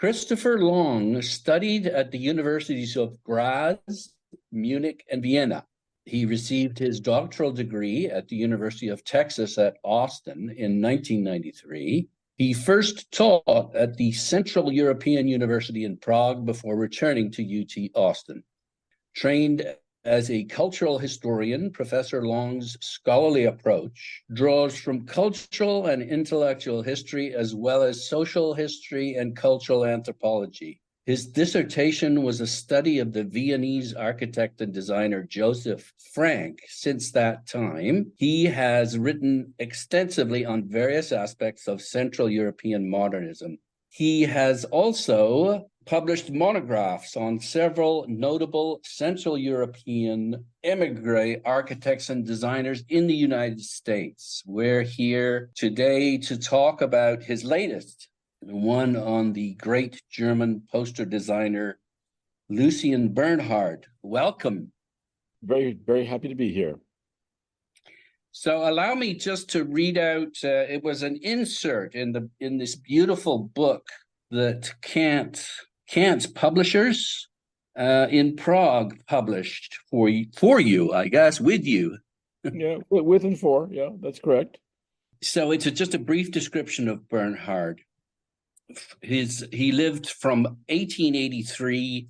Christopher Long studied at the universities of Graz, Munich, and Vienna. He received his doctoral degree at the University of Texas at Austin in 1993. He first taught at the Central European University in Prague before returning to UT Austin. Trained as a cultural historian, Professor Long's scholarly approach draws from cultural and intellectual history as well as social history and cultural anthropology. His dissertation was a study of the Viennese architect and designer Joseph Frank. Since that time, he has written extensively on various aspects of Central European modernism. He has also published monographs on several notable Central European emigre architects and designers in the United States. We're here today to talk about his latest, one on the great German poster designer, Lucian Bernhard. Welcome. Very, very happy to be here. So allow me just to read out, it was an insert in this beautiful book that Kant's publishers in Prague published for you, I guess, with you. Yeah, with and for, yeah, that's correct. So it's just a brief description of Bernhard. He lived from 1883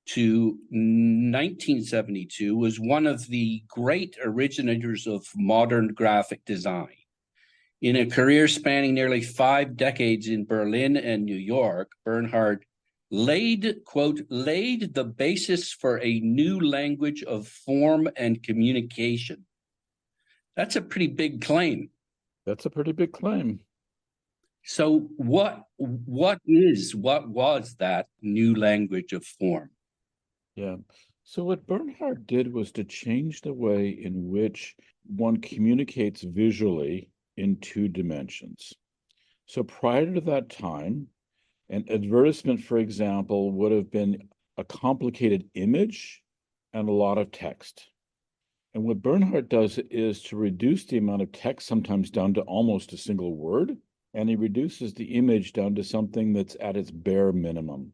to 1972, was one of the great originators of modern graphic design. In a career spanning nearly 5 decades in Berlin and New York, Bernhard laid the basis for a new language of form and communication. That's a pretty big claim. That's a pretty big claim. So what was that new language of form? Yeah. So what Bernhard did was to change the way in which one communicates visually in 2 dimensions. So prior to that time, an advertisement, for example, would have been a complicated image and a lot of text. And what Bernhard does is to reduce the amount of text, sometimes down to almost a single word, and he reduces the image down to something that's at its bare minimum.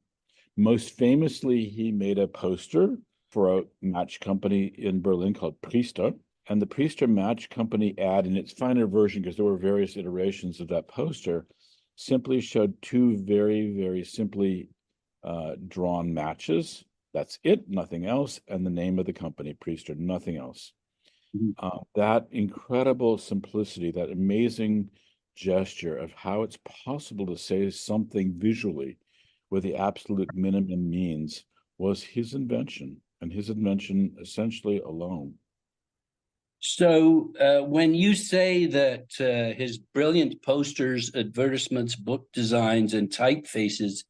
Most famously, he made a poster for a match company in Berlin called Priester. And the Priester Match Company ad, in its finer version, because there were various iterations of that poster, simply showed 2 very, very simply drawn matches. That's it, nothing else, and the name of the company, Priester, nothing else. Mm-hmm. That incredible simplicity, that amazing gesture of how it's possible to say something visually with the absolute minimum means was his invention, and his invention essentially alone. So when you say that his brilliant posters, advertisements, book designs, and typefaces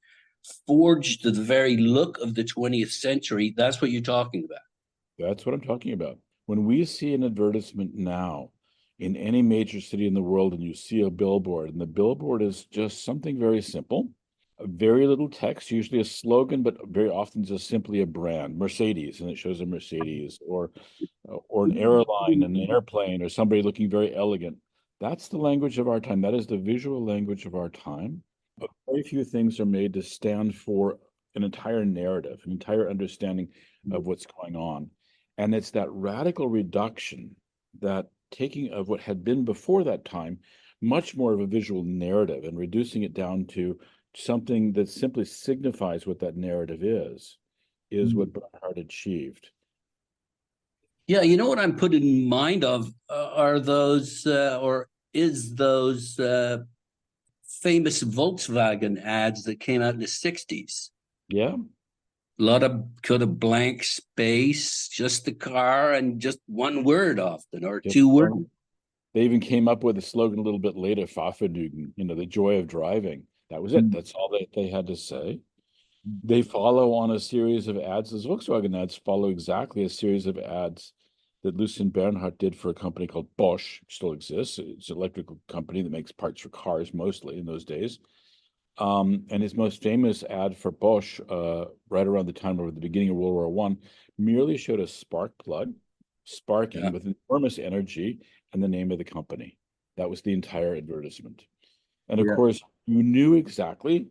forged the very look of the 20th century, that's what you're talking about? That's what I'm talking about. When we see an advertisement now in any major city in the world and you see a billboard, and the billboard is just something very simple, very little text, usually a slogan, but very often just simply a brand, Mercedes, and it shows a Mercedes, or an airline, an airplane, or somebody looking very elegant. That's the language of our time. That is the visual language of our time. But very few things are made to stand for an entire narrative, an entire understanding of what's going on. And it's that radical reduction, that taking of what had been before that time, much more of a visual narrative, and reducing it down to something that simply signifies what that narrative is what Bernhard achieved. Yeah, you know what I'm put in mind of are those those famous Volkswagen ads that came out in the 60s. Yeah. A lot of kind of blank space, just the car and just one word often, or just 2 words. They even came up with a slogan a little bit later, Fahrvergnügen, the joy of driving. That was it. That's all that they had to say. They follow on a series of ads. Those Volkswagen ads follow exactly a series of ads that Lucian Bernhard did for a company called Bosch, which still exists. It's an electrical company that makes parts for cars mostly in those days. And his most famous ad for Bosch, right around the time of the beginning of World War I, merely showed a spark plug sparking with enormous energy and the name of the company. That was the entire advertisement. And of course, you knew exactly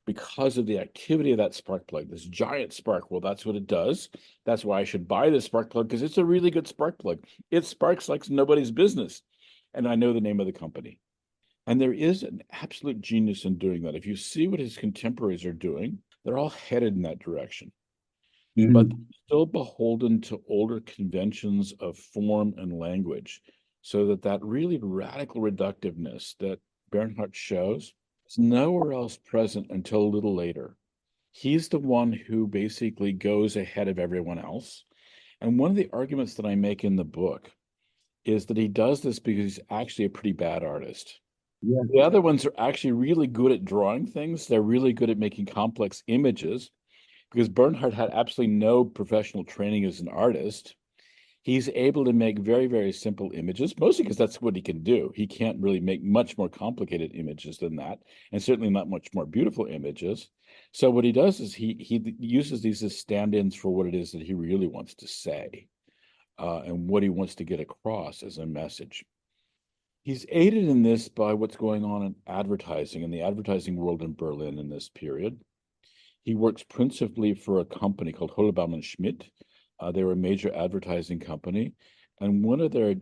because of the activity of that spark plug, this giant spark. Well, that's what it does. That's why I should buy this spark plug, because it's a really good spark plug. It sparks like nobody's business. And I know the name of the company. And there is an absolute genius in doing that. If you see what his contemporaries are doing, they're all headed in that direction. But still beholden to older conventions of form and language, so that really radical reductiveness that Bernhard shows is nowhere else present until a little later. He's the one who basically goes ahead of everyone else. And one of the arguments that I make in the book is that he does this because he's actually a pretty bad artist. Yeah. The other ones are actually really good at drawing things. They're really good at making complex images, because Bernhard had absolutely no professional training as an artist. He's able to make very, very simple images, mostly because that's what he can do. He can't really make much more complicated images than that, and certainly not much more beautiful images. So what he does is he uses these as stand-ins for what it is that he really wants to say, and what he wants to get across as a message. He's aided in this by what's going on in advertising, in the advertising world in Berlin in this period. He works principally for a company called Hollebaum and Schmidt. They were a major advertising company. And one of their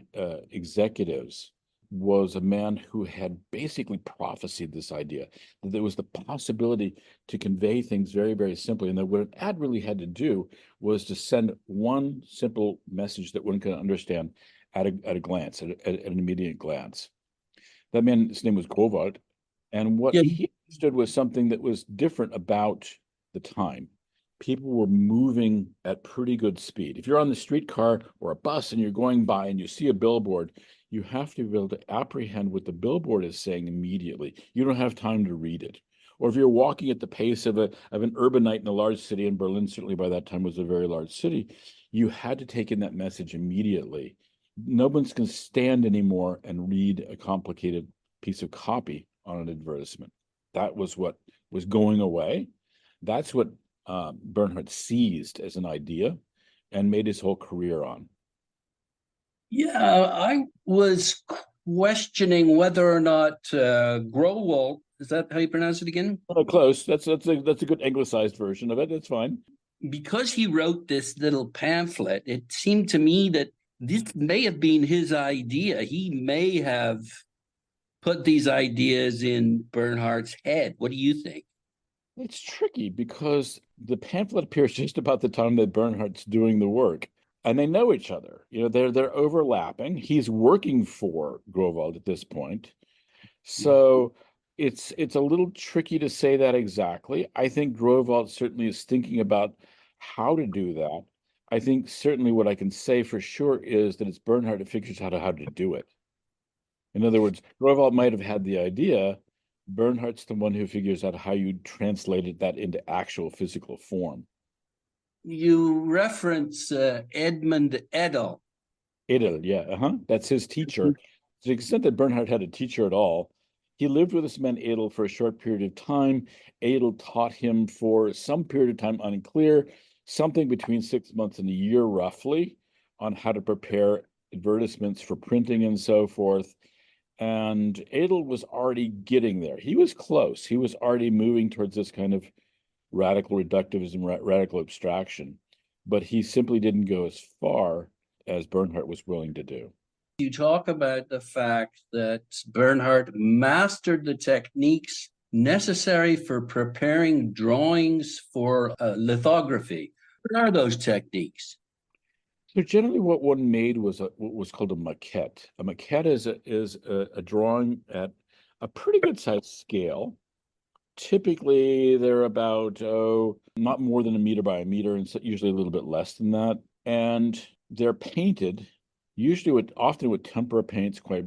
executives was a man who had basically prophesied this idea, that there was the possibility to convey things very, very simply. And that what an ad really had to do was to send one simple message that one could understand at a glance, at an immediate glance. That man's name was Growald. And what Yeah. he understood was something that was different about the time. People were moving at pretty good speed. If you're on the streetcar or a bus and you're going by and you see a billboard, you have to be able to apprehend what the billboard is saying immediately. You don't have time to read it. Or if you're walking at the pace of an urbanite in a large city, and Berlin certainly by that time was a very large city, you had to take in that message immediately. No one's going to stand anymore and read a complicated piece of copy on an advertisement. That was what was going away. That's what Bernhard seized as an idea and made his whole career on. Yeah, I was questioning whether or not Growald, is that how you pronounce it again? Close. That's a good anglicized version of it. That's fine. Because he wrote this little pamphlet, it seemed to me that this may have been his idea. He may have put these ideas in Bernhard's head. What do you think? It's tricky because the pamphlet appears just about the time that Bernhard's doing the work, and they know each other. They're overlapping. He's working for Growald at this point, so it's a little tricky to say that exactly. I think Growald certainly is thinking about how to do that. I think certainly what I can say for sure is that it's Bernhard that figures out how to do it. In other words, Growald might have had the idea. Bernhard's the one who figures out how you translated that into actual physical form. You reference Edmund Edel. Edel, yeah, that's his teacher. To the extent that Bernhard had a teacher at all, he lived with this man Edel for a short period of time. Edel taught him for some period of time, unclear, something between 6 months and a year roughly, on how to prepare advertisements for printing and so forth. And Edel was already getting there. He was close. He was already moving towards this kind of radical reductivism, radical abstraction, but he simply didn't go as far as Bernhard was willing to do. You talk about the fact that Bernhard mastered the techniques necessary for preparing drawings for lithography. What are those techniques? So generally what one made was what was called a maquette. A maquette is a drawing at a pretty good sized scale. Typically they're about, not more than a meter by a meter, and so usually a little bit less than that. And they're painted, usually often with tempera paints quite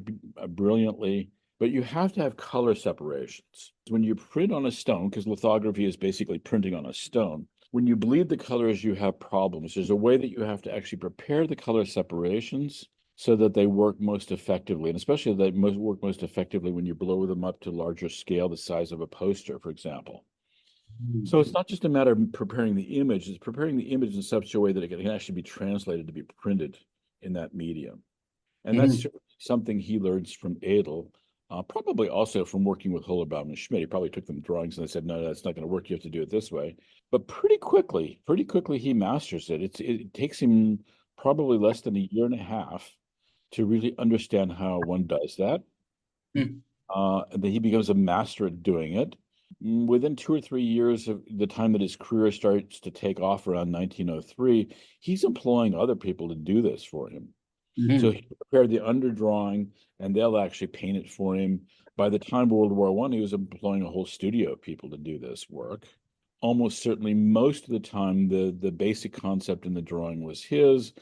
brilliantly, but you have to have color separations. When you print on a stone, because lithography is basically printing on a stone, when you bleed the colors, you have problems. There's a way that you have to actually prepare the color separations so that they work most effectively, and especially they work most effectively when you blow them up to larger scale, the size of a poster, for example. So it's not just a matter of preparing the image, it's preparing the image in such a way that it can actually be translated to be printed in that medium. And that's something he learns from Edel. Probably also from working with Hollerbaum and Schmidt. He probably took them drawings and they said, no, that's not going to work. You have to do it this way. But pretty quickly, he masters it. It takes him probably less than a year and a half to really understand how one does that. Hmm. And then he becomes a master at doing it. Within 2 or 3 years of the time that his career starts to take off around 1903, he's employing other people to do this for him. So Mhm. he prepared the underdrawing, and they'll actually paint it for him. By the time of World War I, he was employing a whole studio of people to do this work. Almost certainly, most of the time, the basic concept in the drawing was his.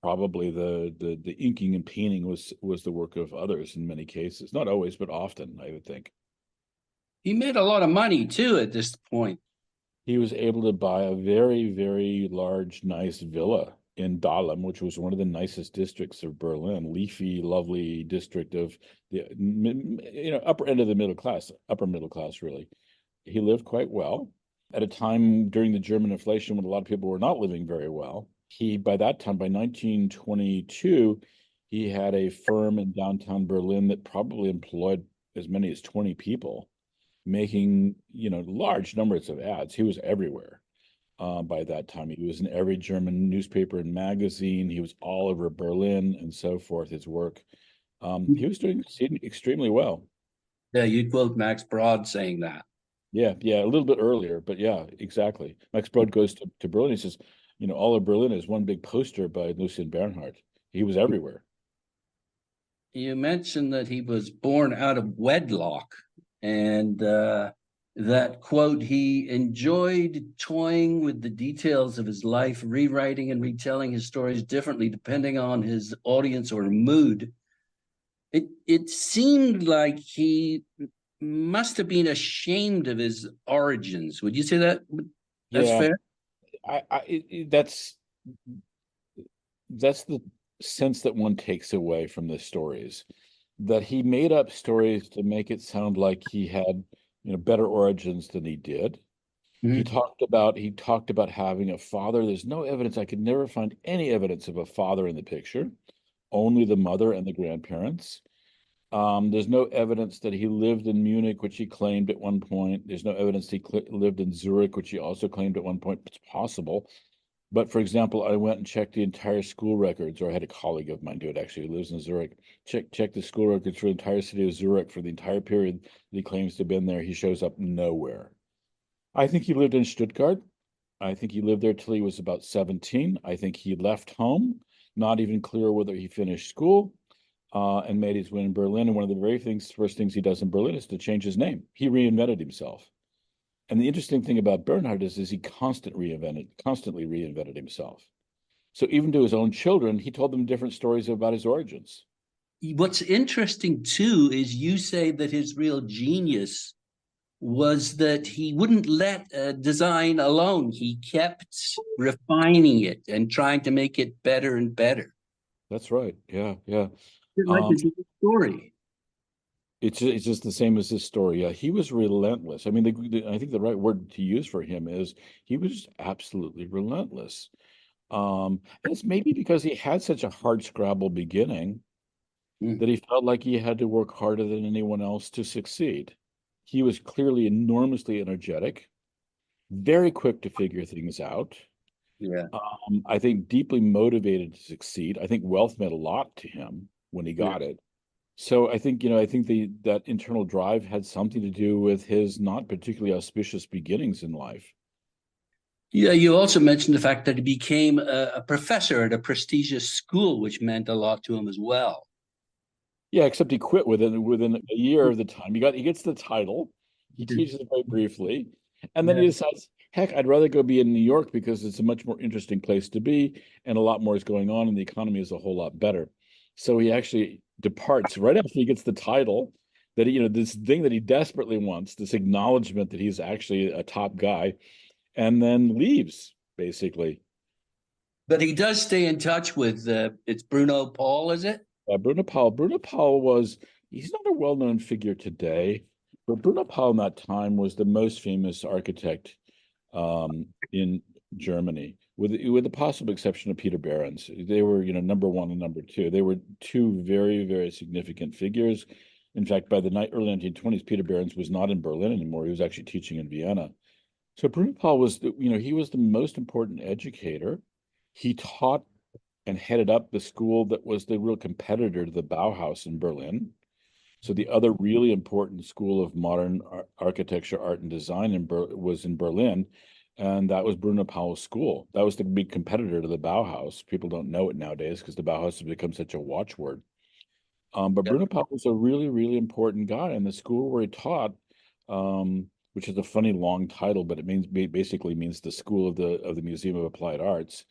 Probably the inking and painting was the work of others in many cases. Not always, but often, I would think. He made a lot of money too at this point. He was able to buy a very, very large, nice villa in Dahlem, which was one of the nicest districts of Berlin, leafy, lovely district of the upper end of the middle class, upper middle class, really. He lived quite well at a time during the German inflation when a lot of people were not living very well. By that time, by 1922, he had a firm in downtown Berlin that probably employed as many as 20 people, making large numbers of ads. He was everywhere by that time. He was in every German newspaper and magazine. He was all over Berlin and so forth. His work. He was doing extremely well. Yeah, you quote Max Brod saying that. Yeah, a little bit earlier, but yeah, exactly. Max Brod goes to Berlin. He says, all of Berlin is one big poster by Lucian Bernhard. He was everywhere. You mentioned that he was born out of wedlock, and that quote, he enjoyed toying with the details of his life, rewriting and retelling his stories differently depending on his audience or mood. It seemed like he must have been ashamed of his origins. Would you say that's Yeah, fair? that's the sense that one takes away from the stories, that he made up stories to make it sound like he had, better origins than he did. Mhm. He talked about having a father. There's no evidence. I could never find any evidence of a father in the picture, only the mother and the grandparents. There's no evidence that he lived in Munich, which he claimed at one point. There's no evidence he lived in Zurich, which he also claimed at one point. It's possible. But for example, I went and checked the entire school records, or I had a colleague of mine do it actually, who lives in Zurich. Check the school records for the entire city of Zurich for the entire period that he claims to have been there. He shows up nowhere. I think he lived in Stuttgart. I think he lived there till he was about 17. I think he left home, not even clear whether he finished school, and made his way in Berlin. And one of the first things he does in Berlin is to change his name. He reinvented himself. And the interesting thing about Bernhard is he constantly reinvented himself. So even to his own children, he told them different stories about his origins. What's interesting too is you say that his real genius was that he wouldn't let design alone. He kept refining it and trying to make it better and better. That's right. Yeah. It's like Um, his story. it's just the same as this story. Yeah, he was relentless. I mean, I think the right word to use for him is he was absolutely relentless. And it's maybe because he had such a hard scrabble beginning Mm. that he felt like he had to work harder than anyone else to succeed. He was clearly enormously energetic, very quick to figure things out. Yeah, I think deeply motivated to succeed. I think wealth meant a lot to him when he yeah. got it. So I think that internal drive had something to do with his not particularly auspicious beginnings in life. Yeah, you also mentioned the fact that he became a professor at a prestigious school, which meant a lot to him as well. Yeah, except he quit within a year of the time. He gets the title. He teaches it very briefly, and then he Yeah. decides, heck, I'd rather go be in New York because it's a much more interesting place to be, and a lot more is going on, and the economy is a whole lot better. So he actually departs right after he gets the title. That this thing that he desperately wants, this acknowledgement that he's actually a top guy, and then leaves basically. But he does stay in touch with it's Bruno Paul, is it? Bruno Paul. He's not a well-known figure today, but Bruno Paul in that time was the most famous architect in Germany, with the possible exception of Peter Behrens. They were, number one and number two. They were two very, very significant figures. In fact, by the early 1920s, Peter Behrens was not in Berlin anymore. He was actually teaching in Vienna. So Brunipal was, he was the most important educator. He taught and headed up the school that was the real competitor to the Bauhaus in Berlin. So the other really important school of modern architecture, art, and design was in Berlin, and that was Bruno Pau's school. That was the big competitor to the Bauhaus. People don't know it nowadays because the Bauhaus has become such a watchword. But Yep. Bruno Pau was a really, really important guy, and the school where he taught, which is a funny long title, but it basically means the School of the Museum of Applied Arts,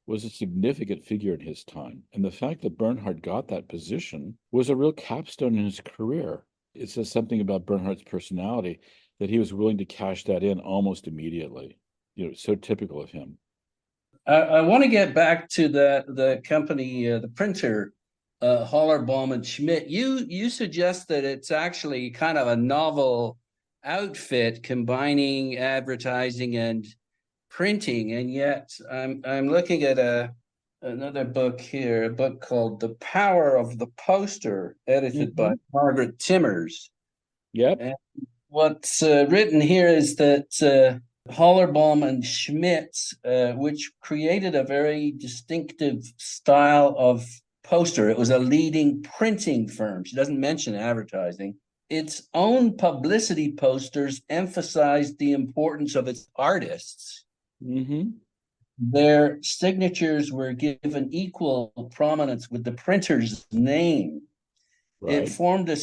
was a significant figure in his time. And the fact that Bernhard got that position was a real capstone in his career. It says something about Bernhard's personality that he was willing to cash that in almost immediately. So typical of him. I want to get back to the company, the printer, Hollerbaum and Schmidt. You suggest that it's actually kind of a novel outfit combining advertising and printing, and yet I'm looking at another book here, a book called The Power of the Poster, edited by Margaret Timmers. Yep. And what's written here is that Hollerbaum and Schmidt, which created a very distinctive style of poster. It was a leading printing firm. She doesn't mention advertising. Its own publicity posters emphasized the importance of its artists. Their signatures were given equal prominence with the printer's name. Right. It formed a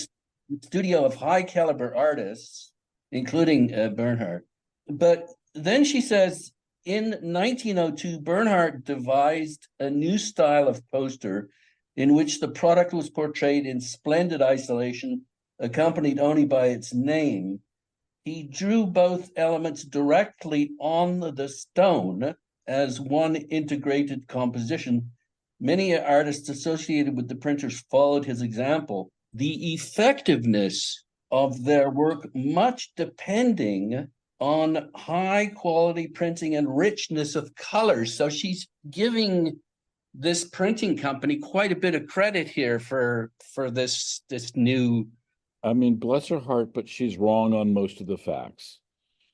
studio of high caliber artists, including Bernhard. But then she says, in 1902, Bernhard devised a new style of poster in which the product was portrayed in splendid isolation, accompanied only by its name. He drew both elements directly on the stone as one integrated composition. Many artists associated with the printers followed his example. The effectiveness of their work much depending on high quality printing and richness of colors. So she's giving this printing company quite a bit of credit here for this new. I mean, bless her heart, but she's wrong on most of the facts.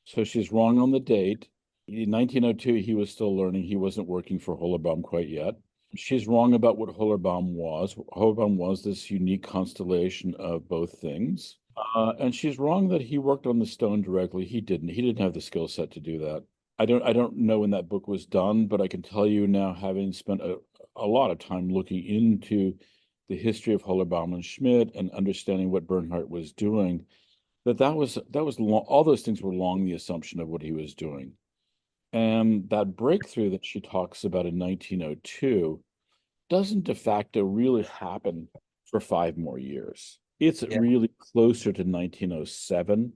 So she's wrong on the date. In 1902, he was still learning. He wasn't working for Hollerbaum quite yet. She's wrong about what Hollerbaum was. Hollerbaum was this unique constellation of both things. And she's wrong that he worked on the stone directly. He didn't. He didn't have the skill set to do that. I don't know when that book was done, but I can tell you now, having spent a lot of time looking into the history of Hollerbaum and Schmidt and understanding what Bernhard was doing, that was long, all those things were long the assumption of what he was doing. And that breakthrough that she talks about in 1902 doesn't de facto really happen for 5 more years. It's really closer to 1907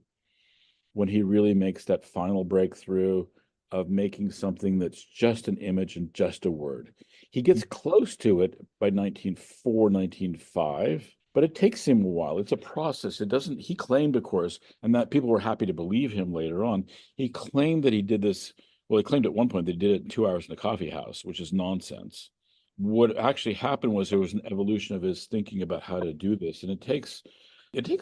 when he really makes that final breakthrough of making something that's just an image and just a word. He gets close to it by 1904, 1905, but it takes him a while. It's a process. It doesn't, he claimed, of course, and that people were happy to believe him later on. He claimed that he did this. Well, he claimed at one point that he did it in 2 hours in a coffee house, which is nonsense. What actually happened was there was an evolution of his thinking about how to do this. And it takes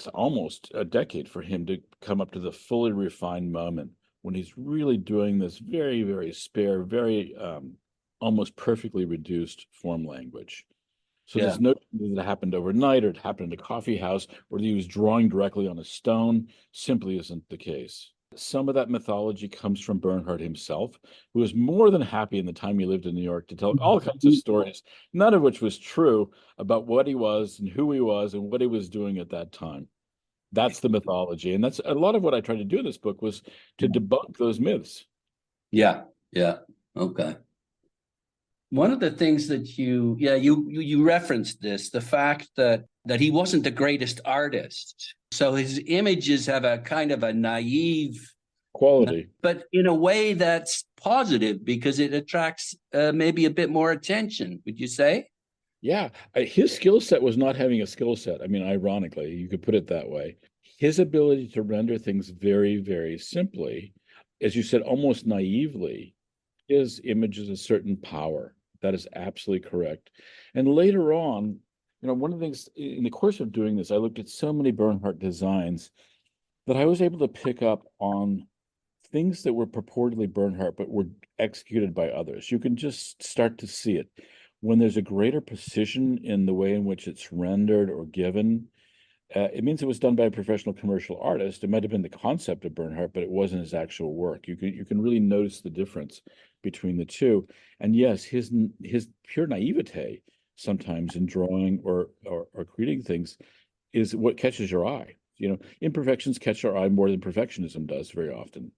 almost a decade for him to come up to the fully refined moment when he's really doing this very, very spare, very almost perfectly reduced form language. So this notion that it happened overnight or it happened in a coffee house or that he was drawing directly on a stone simply isn't the case. Some of that mythology comes from Bernhard himself, who was more than happy in the time he lived in New York to tell all kinds of stories, none of which was true, about what he was and who he was and what he was doing at that time. That's the mythology. And that's a lot of what I tried to do in this book, was to debunk those myths. Yeah. Okay. One of the things that you referenced this, the fact that he wasn't the greatest artist. So his images have a kind of a naive quality, but in a way that's positive because it attracts maybe a bit more attention, would you say? Yeah, his skill set was not having a skill set. I mean, ironically, you could put it that way. His ability to render things very, very simply, as you said, almost naively, his image is a certain power. That is absolutely correct. And later on, one of the things in the course of doing this, I looked at so many Bernhardt designs that I was able to pick up on things that were purportedly Bernhardt but were executed by others. You can just start to see it when there's a greater precision in the way in which it's rendered or given. It means it was done by a professional commercial artist. It might have been the concept of Bernhardt, but it wasn't his actual work. You can really notice the difference between the two. And yes, his pure naivete sometimes in drawing or creating things is what catches your eye. Imperfections catch our eye more than perfectionism does very often.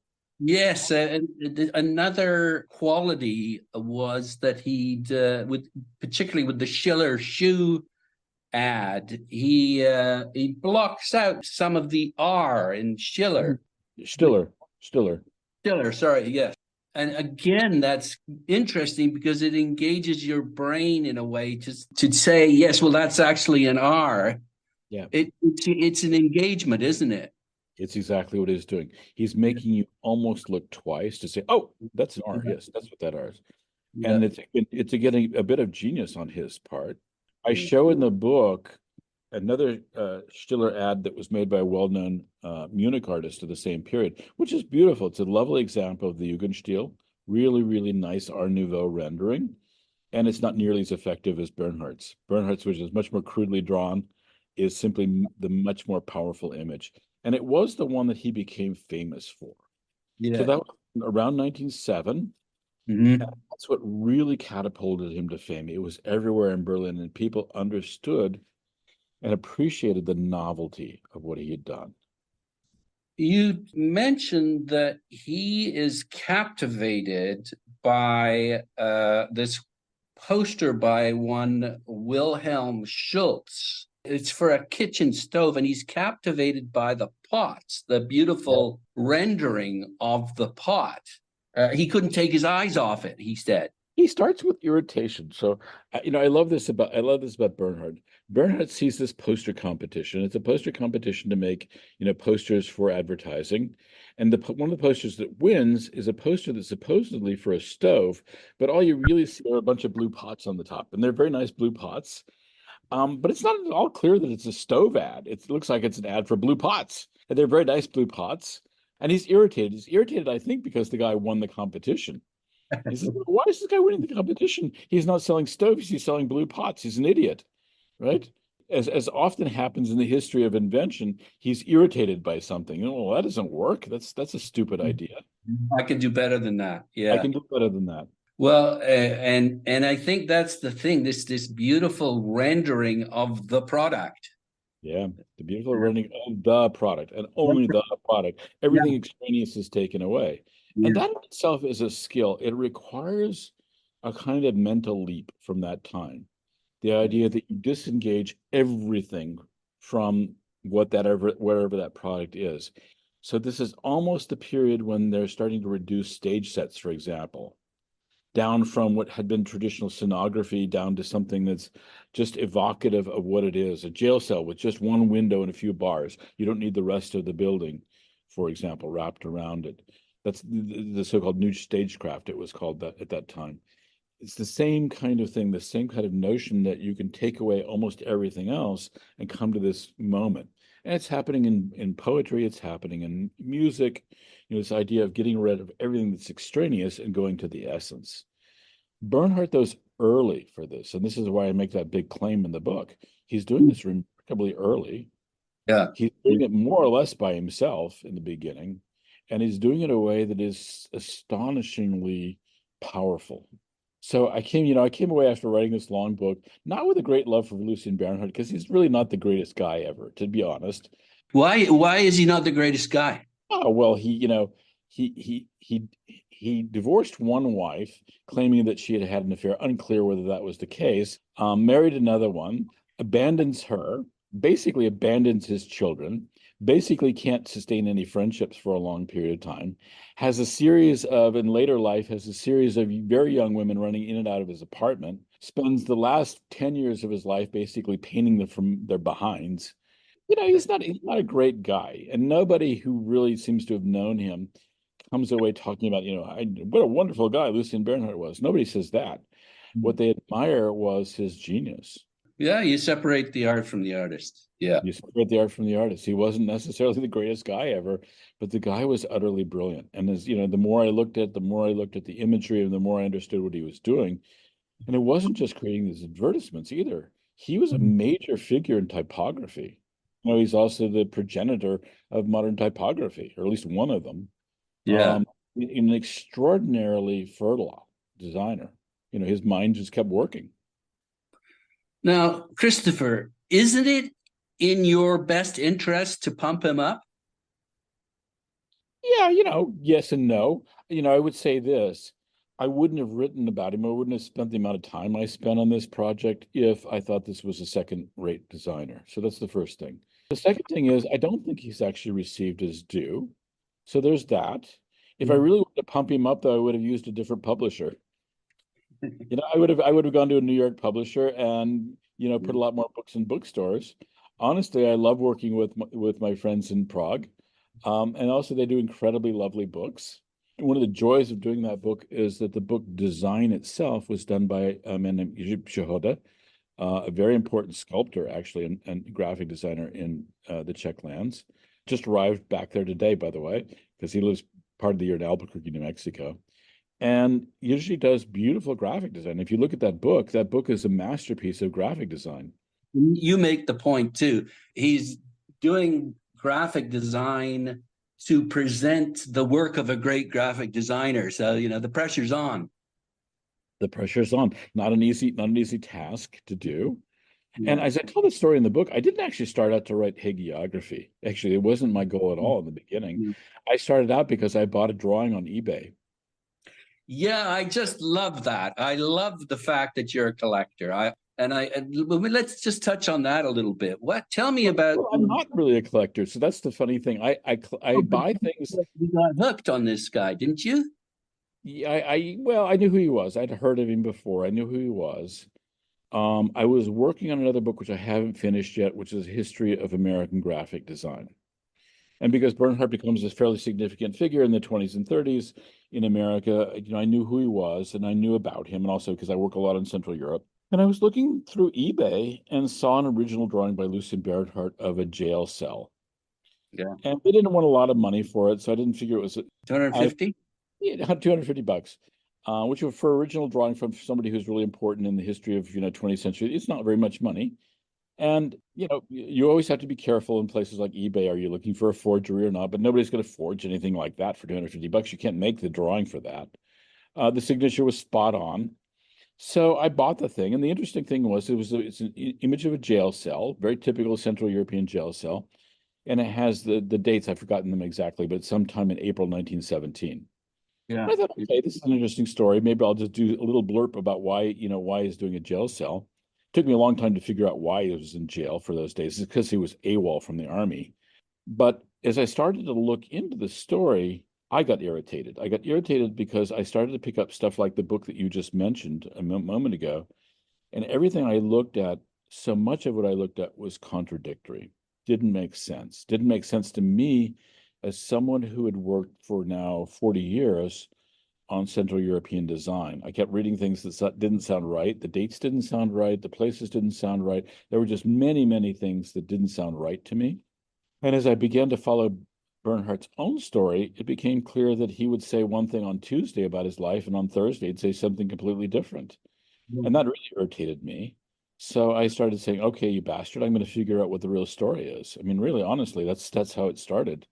Yes, and another quality was that particularly with the Schiller shoe ad, he blocks out some of the R in Schiller. Stiller. Schiller, sorry, yes. And again, that's interesting because it engages your brain in a way to say, yes, well, that's actually an R. Yeah. It's an engagement, isn't it? It's exactly what he's doing. He's making you almost look twice to say, "Oh, that's an R. Yes, that's what that R is." Yeah. And it's getting a bit of genius on his part. I show in the book another Stiller ad that was made by a well-known Munich artist of the same period, which is beautiful. It's a lovely example of the Jugendstil, really, really nice Art Nouveau rendering, and it's not nearly as effective as Bernhardt's. Bernhardt's, which is much more crudely drawn, is simply the much more powerful image. And it was the one that he became famous for. So Yeah. that was around 1907. Mhm. That's what really catapulted him to fame. It was everywhere in Berlin, and people understood and appreciated the novelty of what he had done. You mentioned that he is captivated by this poster by one Wilhelm Schultz. It's for a kitchen stove, and he's captivated by the pots, the beautiful rendering of the pot. He couldn't take his eyes off it, he said. He starts with irritation. So, I love this about Bernhard. Bernhard sees this poster competition. It's a poster competition to make, posters for advertising. And one of the posters that wins is a poster that's supposedly for a stove, but all you really see are a bunch of blue pots on the top, and they're very nice blue pots. But it's not at all clear that it's a stove ad. It looks like it's an ad for blue pots, and they're very nice blue pots. And he's irritated. He's irritated, I think, because the guy won the competition. He says, "Why is this guy winning the competition? He's not selling stoves, he's selling blue pots. He's an idiot." Right? As often happens in the history of invention, he's irritated by something. Well, that doesn't work. That's a stupid idea. I can do better than that. I Yeah. can do better than that. Well, and I think that's the thing. This beautiful rendering of the product. Yeah, the beautiful rendering of the product and only the product. Everything extraneous is taken away. And that in itself is a skill. It requires a kind of mental leap from that time. The idea that you disengage everything from whatever that product is. So this is almost the period when they're starting to reduce stage sets, for example, down from what had been traditional scenography down to something that's just evocative of what it is, a jail cell with just one window and a few bars. You don't need the rest of the building, for example, wrapped around it. That's the so-called new stagecraft, it was called that at that time. It's the same kind of thing, the same kind of notion that you can take away almost everything else and come to this moment. And it's happening in poetry, it's happening in music, this idea of getting rid of everything that's extraneous and going to the essence. Bernhardt, though's early for this, and this is why I make that big claim in the book. He's doing this remarkably early. Yeah. He's doing it more or less by himself in the beginning, and he's doing it in a way that is astonishingly powerful. So I came away after writing this long book, not with a great love for Lucian Bernhard, because he's really not the greatest guy ever, to be honest. Why is he not the greatest guy? Oh, well, he divorced one wife, claiming that she had had an affair, unclear whether that was the case, married another one, abandons her, basically abandons his children, basically can't sustain any friendships for a long period of time, in later life, has a series of very young women running in and out of his apartment, spends the last 10 years of his life basically painting them from their behinds. He's not a great guy, and nobody who really seems to have known him comes away talking about, what a wonderful guy Lucian Bernhard was. Nobody says that. What they admire was his genius. Yeah, you separate the art from the artist. Yeah. You separate the art from the artist. He wasn't necessarily the greatest guy ever, but the guy was utterly brilliant. And as you know, the more I looked at the imagery, and the more I understood what he was doing. And it wasn't just creating these advertisements either. He was a major figure in typography. You know, he's also the progenitor of modern typography, or at least one of them. Yeah. An extraordinarily fertile designer. You know, his mind just kept working. Now, Christopher, isn't it in your best interest to pump him up? Yeah, you know, yes and no. You know, I would say this. I wouldn't have written about him. I wouldn't have spent the amount of time I spent on this project if I thought this was a second-rate designer. So that's the first thing. The second thing is I don't think he's actually received his due. So there's that. If I really wanted to pump him up, though, I would have used a different publisher. You know, I would have gone to a New York publisher and, you know, put a lot more books in bookstores. Honestly, I love working with my friends in Prague. And also they do incredibly lovely books. One of the joys of doing that book is that the book design itself was done by a man named Jiří Přihoda, a very important sculptor, actually, and graphic designer in the Czech lands. Just arrived back there today, by the way, because he lives part of the year in Albuquerque, New Mexico. And usually does beautiful graphic design. If you look at that book is a masterpiece of graphic design. You make the point too. He's doing graphic design to present the work of a great graphic designer. So, you know, the pressure's on. The pressure's on. Not an easy task to do. And as I tell the story in the book, I didn't actually start out to write hagiography. Actually, it wasn't my goal at all in the beginning. I started out because I bought a drawing on eBay. Yeah, I just love that. I love the fact that you're a collector. Let's just touch on that a little bit. Tell me about. Well, I'm not really a collector, so that's the funny thing. I buy things. You got hooked on this guy, didn't you? Yeah, well, I knew who he was. I'd heard of him before. I knew who he was. I was working on another book which I haven't finished yet, which is History of American Graphic Design. And because Bernhard becomes a fairly significant figure in the 20s and 30s in America, you know, I knew who he was and I knew about him, and also because I work a lot in Central Europe. And I was looking through eBay and saw an original drawing by Lucian Bernhard of a jail cell. Yeah. And they didn't want a lot of money for it, so I didn't figure it was 250? $250, which for original drawing from somebody who's really important in the history of 20th century, it's not very much money. And you know, you always have to be careful in places like eBay. Are you looking for a forgery or not? But nobody's going to forge anything like that for $250. You can't make the drawing for that. The signature was spot on. So I bought the thing, and the interesting thing was it's an image of a jail cell, very typical Central European jail cell, and it has the dates. I've forgotten them exactly, but sometime in April 1917. Yeah. I thought, okay, this is an interesting story. Maybe I'll just do a little blurb about why he's doing a jail cell. It took me a long time to figure out why he was in jail for those days. It's because he was AWOL from the army. But as I started to look into the story, I got irritated. I got irritated because I started to pick up stuff like the book that you just mentioned a moment ago. And everything I looked at, so much of what I looked at was contradictory. Didn't make sense. Didn't make sense to me as someone who had worked for now 40 years on Central European design. I kept reading things that didn't sound right. The dates didn't sound right. The places didn't sound right. There were just many, many things that didn't sound right to me. And as I began to follow Bernhard's own story, it became clear that he would say one thing on Tuesday about his life, and on Thursday he'd say something completely different. And that really irritated me. So I started saying, okay, you bastard, I'm going to figure out what the real story is. I mean, really, honestly, that's how it started.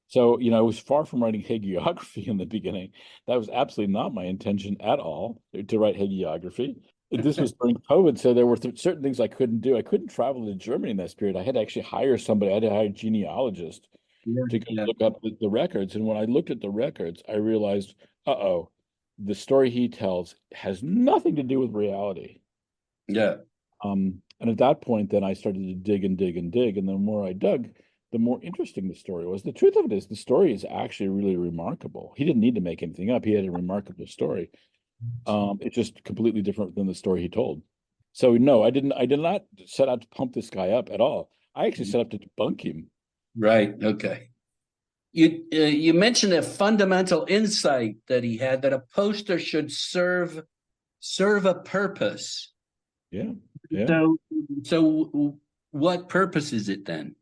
So, you know, I was far from writing hagiography in the beginning. That was absolutely not my intention at all to write hagiography. This was during COVID, so there were certain things I couldn't do. I couldn't travel to Germany in that period. I had to actually hire somebody. I had to hire a genealogist to go look up the records. And when I looked at the records, I realized, uh-oh, the story he tells has nothing to do with reality. Yeah. And at that point, then I started to dig and dig and dig. And the more I dug, the more interesting the story was. The truth of it is, the story is actually really remarkable. He didn't need to make anything up. He had a remarkable story. It's just completely different than the story he told. So no, I did not set out to pump this guy up at all. I actually set out to debunk him. Right. Okay. You mentioned a fundamental insight that he had, that a poster should serve a purpose. Yeah. Yeah. So what purpose is it then?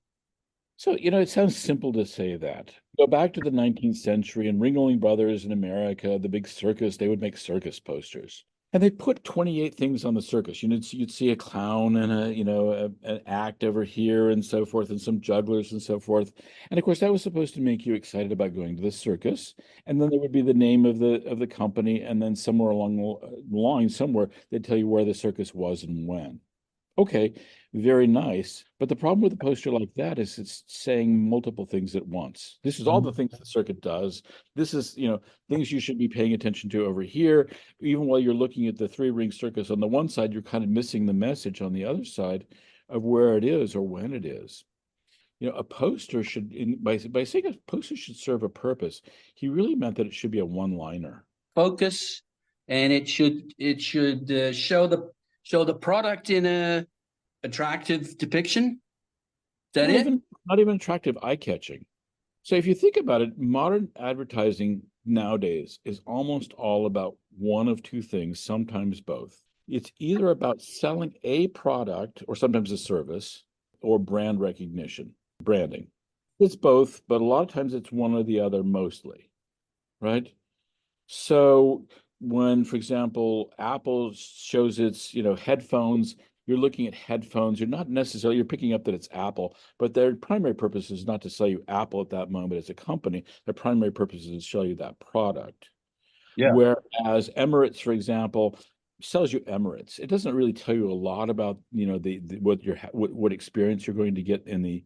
So, it sounds simple to say that. Go back to the 19th century and Ringling Brothers in America, the big circus, they would make circus posters. And they put 28 things on the circus. You'd see a clown and an act over here and so forth, and some jugglers and so forth. And of course, that was supposed to make you excited about going to the circus. And then there would be the name of the company, and then somewhere along the line, somewhere, they'd tell you where the circus was and when. Okay, very nice. But the problem with a poster like that is it's saying multiple things at once. This is all the things the circuit does. This is, things you should be paying attention to over here. Even while you're looking at the three-ring circus on the one side, you're kind of missing the message on the other side of where it is or when it is. A poster should, by saying a poster should serve a purpose, he really meant that it should be a one-liner. Focus, and it should show the product in a attractive depiction. Is that it? Not even attractive, eye-catching. So if you think about it, modern advertising nowadays is almost all about one of two things, sometimes both. It's either about selling a product or sometimes a service or brand recognition, branding. It's both, but a lot of times it's one or the other mostly, right? So when, for example, Apple shows its, headphones, you're looking at headphones. You're picking up that it's Apple, but their primary purpose is not to sell you Apple at that moment as a company. Their primary purpose is to show you that product. Yeah. Whereas Emirates, for example, sells you Emirates. It doesn't really tell you a lot about, what experience you're going to get in the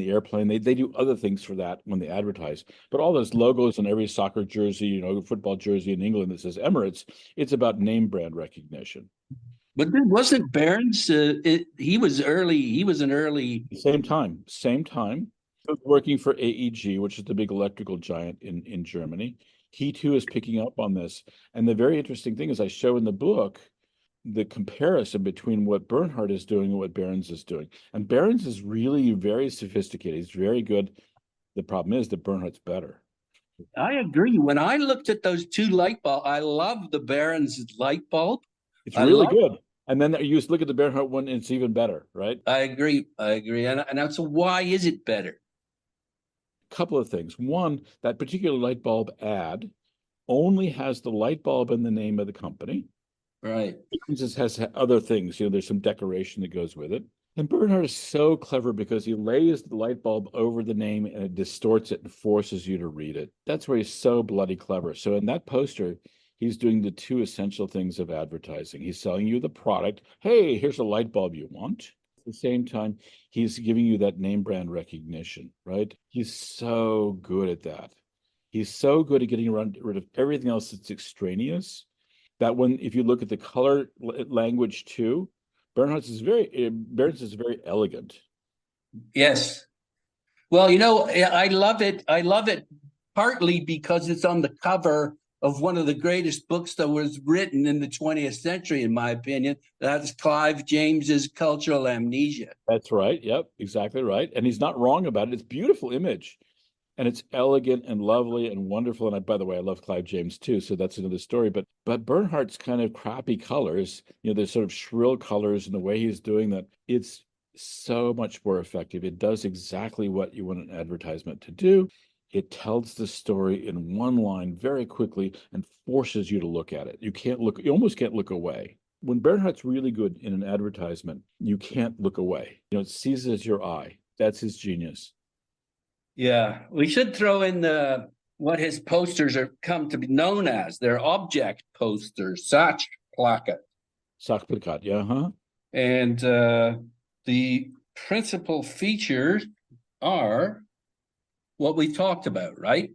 airplane. They do other things for that when they advertise. But all those logos on every soccer jersey, football jersey in England that says Emirates, it's about name brand recognition. But then wasn't Behrens? He was early. He was an early. Same time. He was working for AEG, which is the big electrical giant in Germany. He too is picking up on this. And the very interesting thing is I show in the book the comparison between what Bernhard is doing and what Behrens is doing. And Behrens is really very sophisticated. He's very good. The problem is that Bernhard's better. I agree. When I looked at those two light bulbs, I love the Behrens light bulb. It's really good. And then you look at the Bernhard one, and it's even better, right? I agree. And so why is it better? Couple of things. One, that particular light bulb ad only has the light bulb and the name of the company. Right. It just has other things. There's some decoration that goes with it. And Bernhard is so clever because he lays the light bulb over the name and it distorts it and forces you to read it. That's where he's so bloody clever. So in that poster, he's doing the two essential things of advertising. He's selling you the product. Hey, here's a light bulb you want. At the same time, he's giving you that name brand recognition, right? He's so good at that. He's so good at getting rid of everything else that's extraneous that if you look at the color language too, Bernhard's is very elegant. Yes. Well, I love it. I love it partly because it's on the cover of one of the greatest books that was written in the 20th century, in my opinion. That's Clive James's Cultural Amnesia. That's right. Yep, exactly right. And he's not wrong about it. It's a beautiful image. And it's elegant and lovely and wonderful. And by the way, I love Clive James too, so that's another story. But Bernhard's kind of crappy colors, there's sort of shrill colors, and the way he's doing that, it's so much more effective. It does exactly what you want an advertisement to do. It tells the story in one line very quickly and forces you to look at it. You almost can't look away. When Bernhard's really good in an advertisement, you can't look away. It sees it as your eye. That's his genius. Yeah, we should throw in what his posters are come to be known as. They're object posters, Sachplakat. Sachplakat, yeah, huh? And the principal features are what we talked about, right?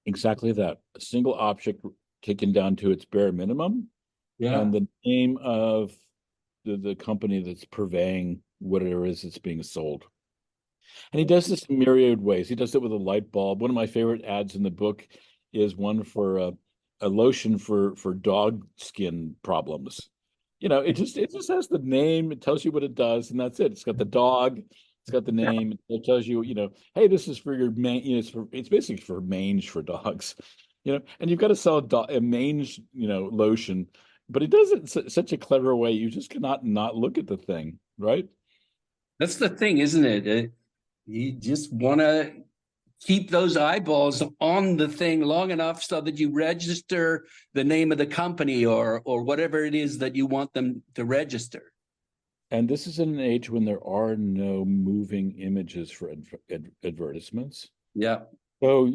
Exactly that. A single object taken down to its bare minimum, and the name of the company that's purveying whatever it is that's being sold. And he does this in myriad ways. He does it with a light bulb. One of my favorite ads in the book is one for a lotion for dog skin problems. It just has the name. It tells you what it does, and that's it. It's got the dog. It's got the name. It tells you, hey, this is for your mange. It's basically for mange for dogs. And you've got to sell a mange, lotion. But he does it in such a clever way. You just cannot not look at the thing, right? That's the thing, isn't it? You just want to keep those eyeballs on the thing long enough so that you register the name of the company or whatever it is that you want them to register. And this is in an age when there are no moving images for advertisements. Yeah. So,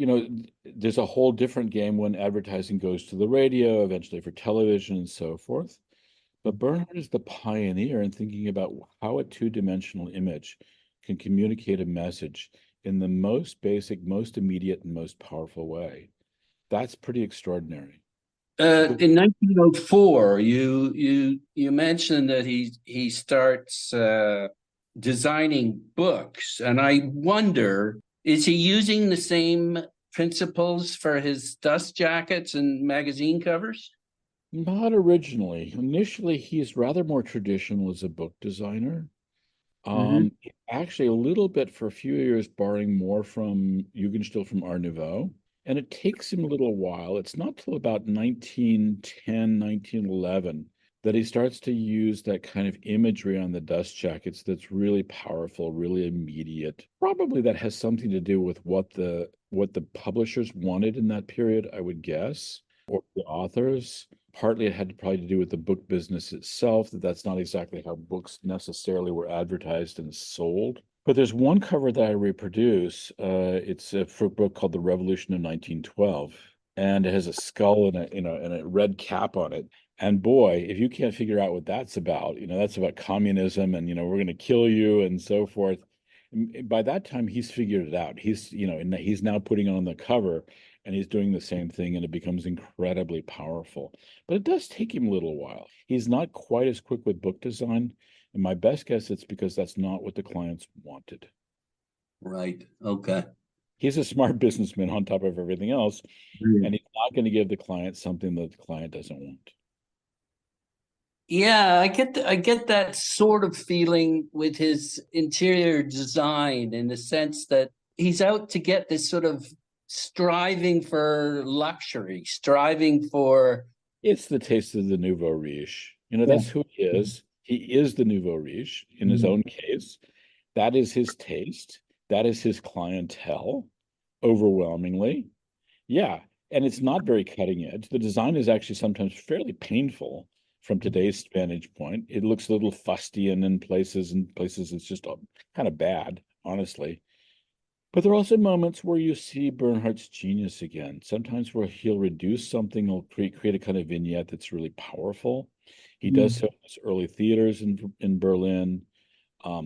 there's a whole different game when advertising goes to the radio, eventually for television and so forth. But Bernhard is the pioneer in thinking about how a two-dimensional image can communicate a message in the most basic, most immediate, and most powerful way. That's pretty extraordinary. In 1904, you mentioned that he starts designing books, and I wonder, is he using the same principles for his dust jackets and magazine covers? Not originally. Initially, he's rather more traditional as a book designer. Mm-hmm. Actually, a little bit for a few years, borrowing more from Jugendstil from Art Nouveau. And it takes him a little while. It's not till about 1910, 1911 that he starts to use that kind of imagery on the dust jackets that's really powerful, really immediate. Probably that has something to do with what the publishers wanted in that period, I would guess, or the authors. Partly it had probably to do with the book business itself, that's not exactly how books necessarily were advertised and sold. But there's one cover that I reproduce. It's for a book called The Revolution of 1912, and it has a skull and a red cap on it. And boy, if you can't figure out what that's about, that's about communism and, we're going to kill you and so forth. And by that time, he's figured it out. And he's now putting it on the cover and he's doing the same thing and it becomes incredibly powerful. But it does take him a little while. He's not quite as quick with book design. And my best guess it's because that's not what the clients wanted. Right. Okay. He's a smart businessman on top of everything else, Mm. and he's not going to give the client something that the client doesn't want. Yeah, I get that sort of feeling with his interior design in the sense that he's out to get this sort of striving for luxury, striving for It's the taste of the nouveau riche. yeah. That's who he is. He is the nouveau riche in his Mhm. own case. That is his taste. That is his clientele, overwhelmingly. Yeah, and it's not very cutting edge. The design is actually sometimes fairly painful from today's vantage point. It looks a little fustian in places, and places it's just kind of bad, honestly. But there are also moments where you see Bernhard's genius again. Sometimes where he'll reduce something, he'll create a kind of vignette that's really powerful. He does so in his early theaters in Berlin.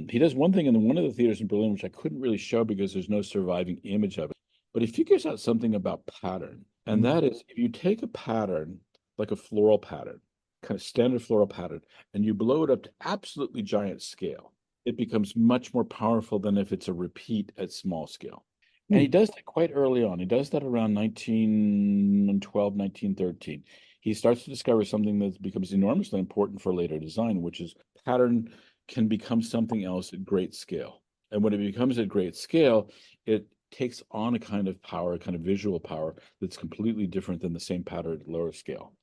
He does one thing in one of the theaters in Berlin, which I couldn't really show because there's no surviving image of it. But he figures out something about pattern. And that is if you take a pattern, like a floral pattern, kind of standard floral pattern, and you blow it up to absolutely giant scale, it becomes much more powerful than if it's a repeat at small scale. And he does that quite early on. He does that around 1912, 1913. He starts to discover something that becomes enormously important for later design, which is pattern can become something else at great scale. And when it becomes at great scale, it takes on a kind of power, a kind of visual power that's completely different than the same pattern at lower scale.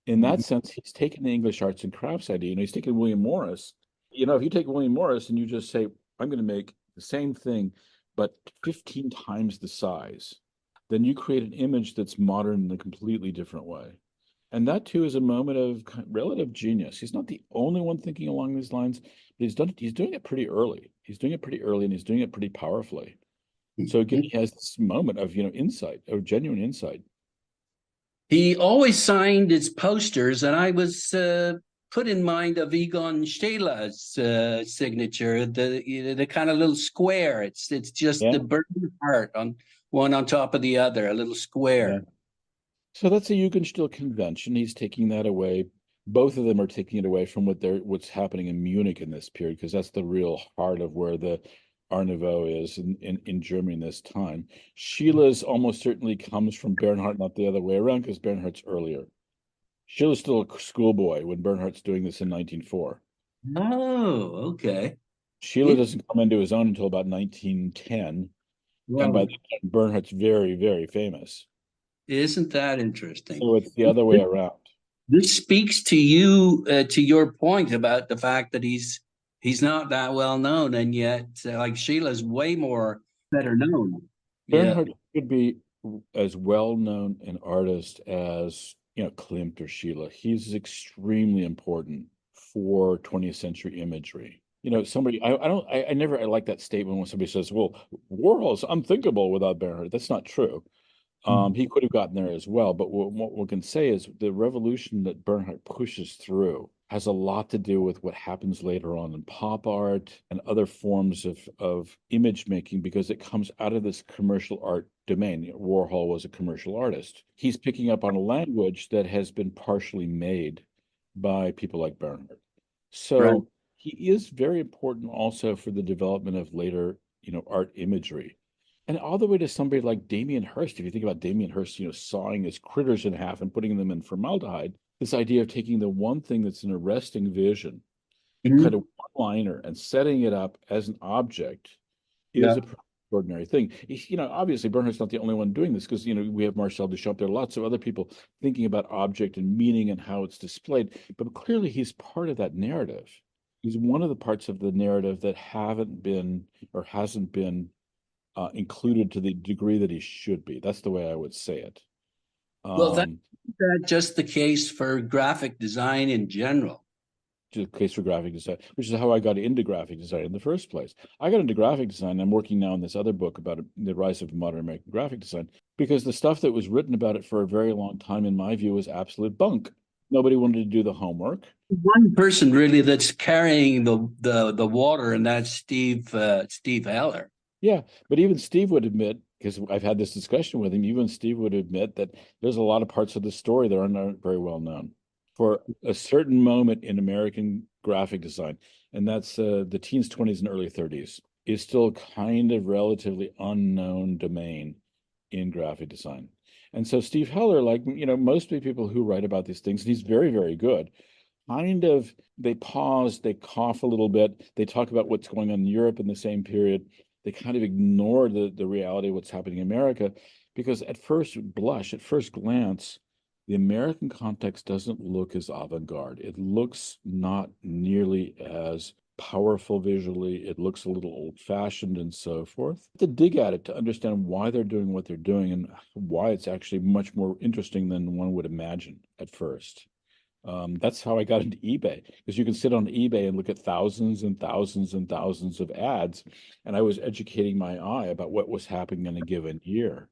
In that sense, he's taken the English arts and crafts idea, and he's taken William Morris. If you take William Morris and you just say, I'm going to make the same thing, but 15 times the size, then you create an image that's modern in a completely different way. And that too is a moment of relative genius. He's not the only one thinking along these lines, but he's doing it pretty early. He's doing it pretty early and he's doing it pretty powerfully. So again, he has this moment of, insight, or genuine insight. He always signed his posters, and I was put in mind of Egon Schiele's signature, the kind of little square. It's just Yeah. the burning heart on one on top of the other, a little Yeah. square. So that's a Jugendstil convention. He's taking that away. Both of them are taking it away from what's happening in Munich in this period, because that's the real heart of where the Art Nouveau is in Germany in this time. Sheila's almost certainly comes from Bernhard, not the other way around, because Bernhard's earlier. Sheila's still a schoolboy when Bernhard's doing this in 1904. Oh, okay. Sheila doesn't come into his own until about 1910, and by Well, that time, Bernhard's very, very famous. isn't that interesting? So it's the other way around. This speaks to you, to your point about the fact that he's not that well known, and yet, like Sheila's way more better known. Yeah. Bernhard could be as well known an artist as Klimt or Sheila. He's extremely important for 20th century imagery. Somebody I never I like that statement when somebody says, "Well, Warhol's unthinkable without Bernhard." That's not true. He could have gotten there as well, but what we can say is the revolution that Bernhard pushes through has a lot to do with what happens later on in pop art and other forms of image making, because it comes out of this commercial art domain. Warhol was a commercial artist. He's picking up on a language that has been partially made by people like Bernhard. Right. So he is very important also for the development of later, art imagery. And all the way to somebody like Damien Hirst. If you think about Damien Hirst, sawing his critters in half and putting them in formaldehyde, this idea of taking the one thing that's an arresting vision, kind Mhm. of one-liner, and setting it up as an object is Yeah. a pretty extraordinary thing. Obviously Bernhard's not the only one doing this, because we have Marcel Duchamp. There are lots of other people thinking about object and meaning and how it's displayed, but clearly he's part of that narrative. He's one of the parts of the narrative that haven't been or hasn't been included to the degree that he should be. That's the way I would say it. Well, that's Um, just the case for graphic design in general. the case for graphic design, which is how I got into graphic design in the first place. I got into graphic design. I'm working now on this other book about the rise of modern American graphic design, because the stuff that was written about it for a very long time, in my view, was absolute bunk. Nobody wanted to do the homework. One person really that's carrying the water, and that's Steve Heller. Yeah, but even Steve would admit, because I've had this discussion with him, even Steve would admit that there's a lot of parts of the story that are not very well known. For a certain moment in American graphic design, and that's the teens, 20s, and early 30s, is still kind of relatively unknown domain in graphic design. And so Steve Heller, like most people who write about these things, and he's very, very good, kind of they pause, they cough a little bit, they talk about what's going on in Europe in the same period. They kind of ignore the reality of what's happening in America, because at first blush, at first glance, the American context doesn't look as avant-garde. It looks not nearly as powerful visually. It looks a little old-fashioned and so forth. To dig at it to understand why they're doing what they're doing and why it's actually much more interesting than one would imagine at first. That's how I got into eBay, because you can sit on eBay and look at thousands and thousands and thousands of ads. And I was educating my eye about what was happening in a given year.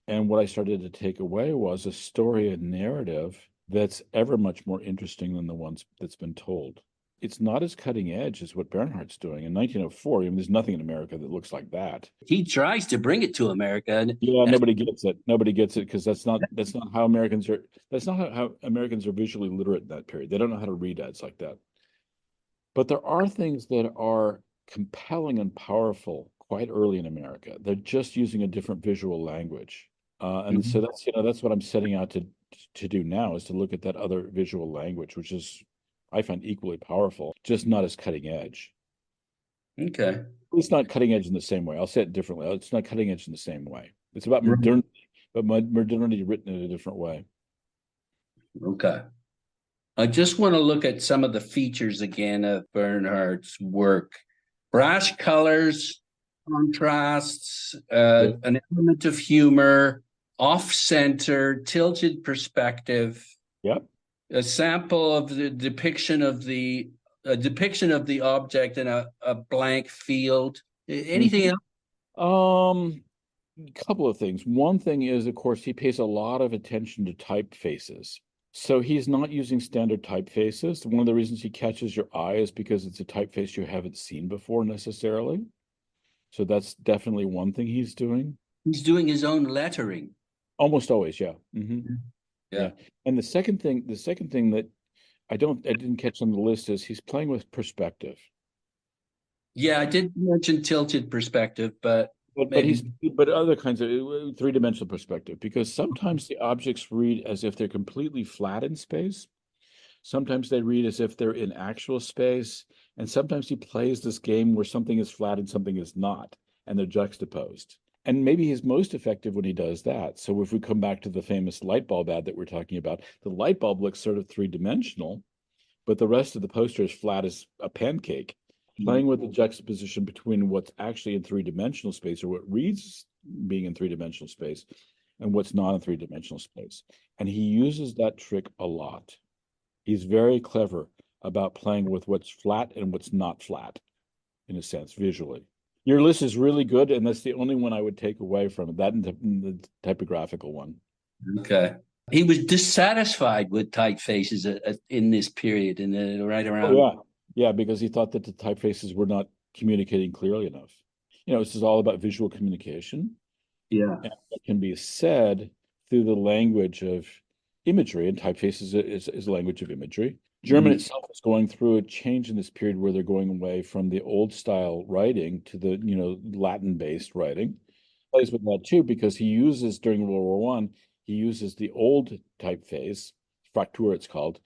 And what I started to take away was a story and narrative that's ever much more interesting than the ones that's been told. It's not as cutting edge as what Bernhard's doing. In 1904, there's nothing in America that looks like that. He tries to bring it to America, Yeah, and nobody gets it. Nobody gets it, because that's not how Americans are. That's not how Americans are visually literate in that period. They don't know how to read ads like that. But there are things that are compelling and powerful quite early in America. They're just using a different visual language. And so that's what I'm setting out to do now, is to look at that other visual language, which is I find equally powerful, just not as cutting edge. okay. It's not cutting edge in the same way. I'll say it differently. It's not cutting edge in the same way. It's about Right. modernity, but modernity written in a different way. Okay. I just want to look at some of the features again of Bernhard's work. Brash colors, contrasts, Yeah. an element of humor, off-center, tilted perspective, Yep. a sample of the depiction of the a depiction of the object in a blank field. Anything Mhm. else? Couple of things. One thing is, of course, he pays a lot of attention to typefaces. So he's not using standard typefaces. One of the reasons he catches your eye is because it's a typeface you haven't seen before necessarily. So that's definitely one thing he's doing. He's doing his own lettering. Almost always, yeah. Yeah. Yeah. And the second thing that I didn't catch on the list is he's playing with perspective. Yeah, I did mention tilted perspective, but But maybe. he's but other kinds of three-dimensional perspective, because sometimes the objects read as if they're completely flat in space. Sometimes they read as if they're in actual space, and sometimes he plays this game where something is flat and something is not, and they're juxtaposed. And maybe he's most effective when he does that. So if we come back to the famous light bulb ad that we're talking about, the light bulb looks sort of three-dimensional, but the rest of the poster is flat as a pancake. Playing with the juxtaposition between what's actually in three-dimensional space, or what reads being in three-dimensional space, and what's not in three-dimensional space. And he uses that trick a lot. He's very clever about playing with what's flat and what's not flat, in a sense, visually. Your list is really good, and that's the only one I would take away from it, that and the typographical one. Okay. He was dissatisfied with typefaces in this period, right around. Oh, yeah, because he thought that the typefaces were not communicating clearly enough. This is all about visual communication. Yeah. And it can be said through the language of imagery, and typefaces is a language of imagery. German itself is going through a change in this period where they're going away from the old style writing to the Latin-based writing. Plays with that too, because he uses during World War One, he uses the old typeface, Fraktur it's called,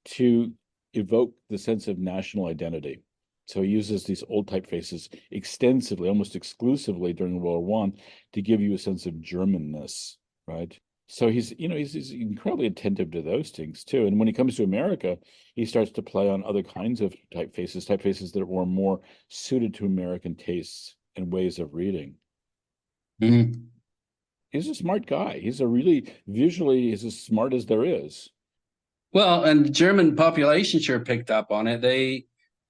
to evoke the sense of national identity. So he uses these old typefaces extensively, almost exclusively during World War One, to give you a sense of Germanness, right? So he's incredibly attentive to those things too. And when he comes to America, he starts to play on other kinds of typefaces that were more suited to American tastes and ways of reading. Mm-hmm. He's a smart guy. He's as smart as there is. Well, and the German population sure picked up on it.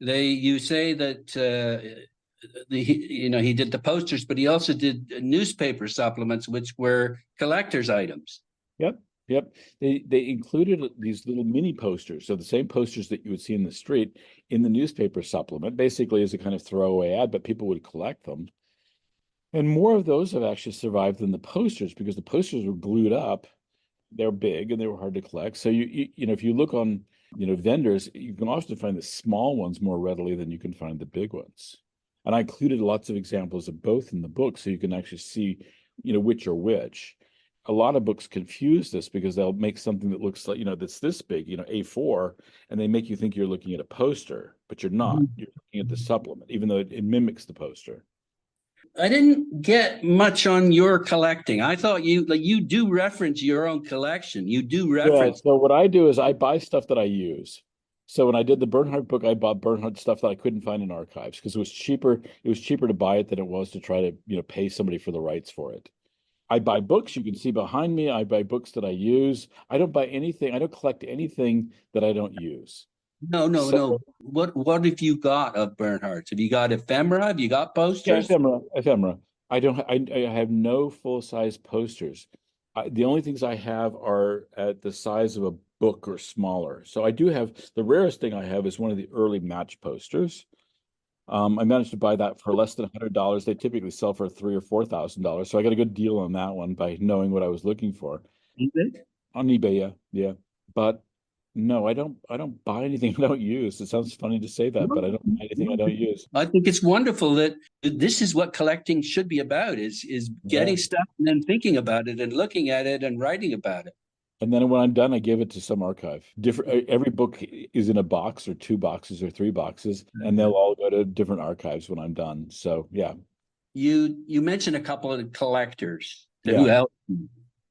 You say that he did the posters, but he also did newspaper supplements, which were collector's items. Yep. They included these little mini posters, so the same posters that you would see in the street in the newspaper supplement, basically as a kind of throwaway ad, but people would collect them. And more of those have actually survived than the posters, because the posters were glued up. They're big and they were hard to collect. So if you look on vendors, you can often find the small ones more readily than you can find the big ones. And I included lots of examples of both in the book, so you can actually see which are which. A lot of books confuse this because they'll make something that looks like that's this big, A4, and they make you think you're looking at a poster, but you're not. You're looking at the supplement, even though it mimics the poster. I didn't get much on your collecting. I thought you do reference your own collection. You do reference. Yeah, so what I do is I buy stuff that I use. So when I did the Bernhard book, I bought Bernhard stuff that I couldn't find in archives because it was cheaper. It was cheaper to buy it than it was to try to, pay somebody for the rights for it. I buy books, you can see behind me. I buy books that I use. I don't buy anything. I don't collect anything that I don't use. No. What have you got of Bernhard's? Have you got ephemera? Have you got posters? Yeah, ephemera. I don't. I have no full-size posters. The only things I have are at the size of a book or smaller. So I do have, the rarest thing I have is one of the early match posters. I managed to buy that for less than $100. They typically sell for $3,000 or $4,000. So I got a good deal on that one by knowing what I was looking for. eBay? On eBay, yeah. But no, I don't buy anything I don't use. It sounds funny to say that, but I don't buy anything I don't use. I think it's wonderful that this is what collecting should be about, is getting stuff and then thinking about it and looking at it and writing about it. And then when I'm done, I give it to some archive. Every book is in a box or two boxes or three boxes, and they'll all go to different archives when I'm done. So yeah. You mentioned a couple of collectors who helped.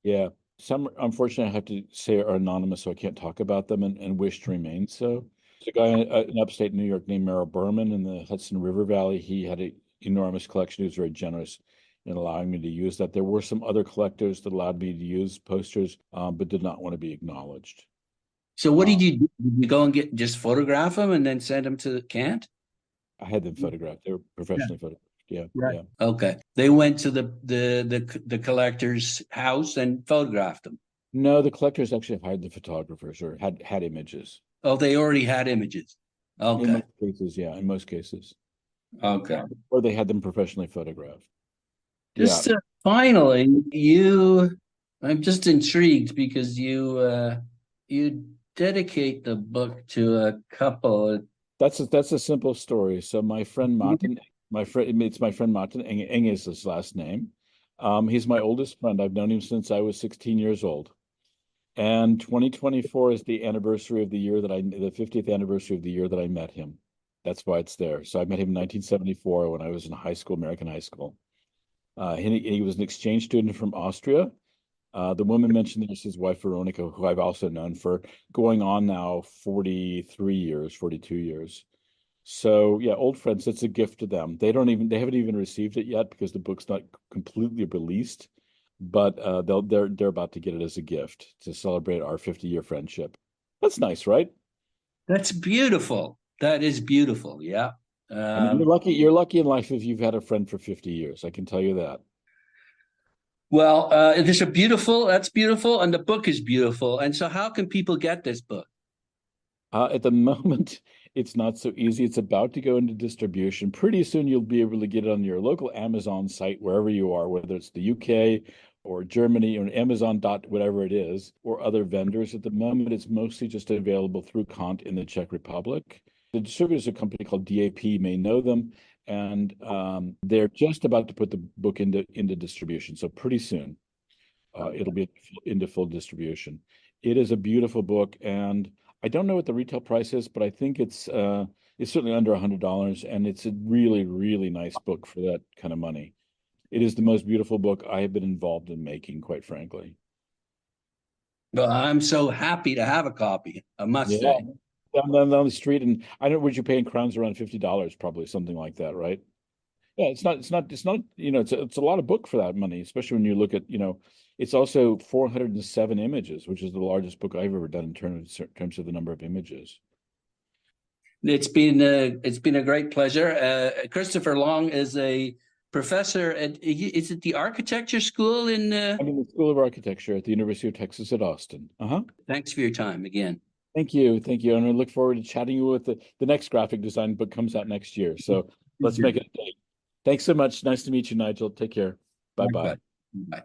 Yeah. Some, unfortunately, I have to say are anonymous, so I can't talk about them and wish to remain so. There's a guy in upstate New York named Merrill Berman in the Hudson River Valley. He had an enormous collection. He was very generous in allowing me to use that. There were some other collectors that allowed me to use posters, but did not want to be acknowledged. So what did you do? Did you go and just photograph them and then send them to Kant? I had them photographed. They were professionally photographed. Yeah. Okay. They went to the collector's house and photographed them. No, the collectors actually hired the photographers or had images. Oh, they already had images. Okay. In most cases, yeah. In most cases. Okay. Or they had them professionally photographed. Just finally, I'm just intrigued because you dedicate the book to a couple. That's a simple story. So my friend Martin, it's my friend Martin Eng is his last name. He's my oldest friend. I've known him since I was 16 years old. And 2024 is the anniversary of the 50th anniversary of the year that I met him. That's why it's there. So I met him in 1974 when I was in American high school. He was an exchange student from Austria. The woman mentioned there's his wife, Veronica, who I've also known for going on now 43 years, 42 years. So yeah, old friends, it's a gift to them. They haven't even received it yet because the book's not completely released, but they're about to get it as a gift to celebrate our 50-year friendship. That's nice, right? That's beautiful. That is beautiful. Yeah. I mean, you're lucky in life if you've had a friend for 50 years. I can tell you that. Well, it's a beautiful, that's beautiful. And the book is beautiful. And so how can people get this book? At the moment, it's not so easy. It's about to go into distribution. Pretty soon, you'll be able to get it on your local Amazon site, wherever you are, whether it's the UK or Germany or Amazon dot whatever it is, or other vendors. At the moment, it's mostly just available through Kant in the Czech Republic. The distributor is a company called DAP, you may know them, and they're just about to put the book into distribution. So pretty soon, it'll be into full distribution. It is a beautiful book, and I don't know what the retail price is, but I think it's certainly under $100, and it's a really, really nice book for that kind of money. It is the most beautiful book I have been involved in making, quite frankly. Well, I'm so happy to have a copy, I must Yeah, say. down the street, and I don't know what you're paying crowns around $50, probably something like that, right? Yeah, it's not, it's a lot of book for that money, especially when you look at, it's also 407 images, which is the largest book I've ever done in terms of the number of images. It's been a great pleasure. Christopher Long is a professor at, is it the architecture school in? I'm in the School of Architecture at the University of Texas at Austin. Thanks for your time again. Thank you, and I look forward to chatting you with the next graphic design book comes out next year. So let's make it a date. Thanks so much. Nice to meet you, Nigel. Take care. Bye bye. Bye.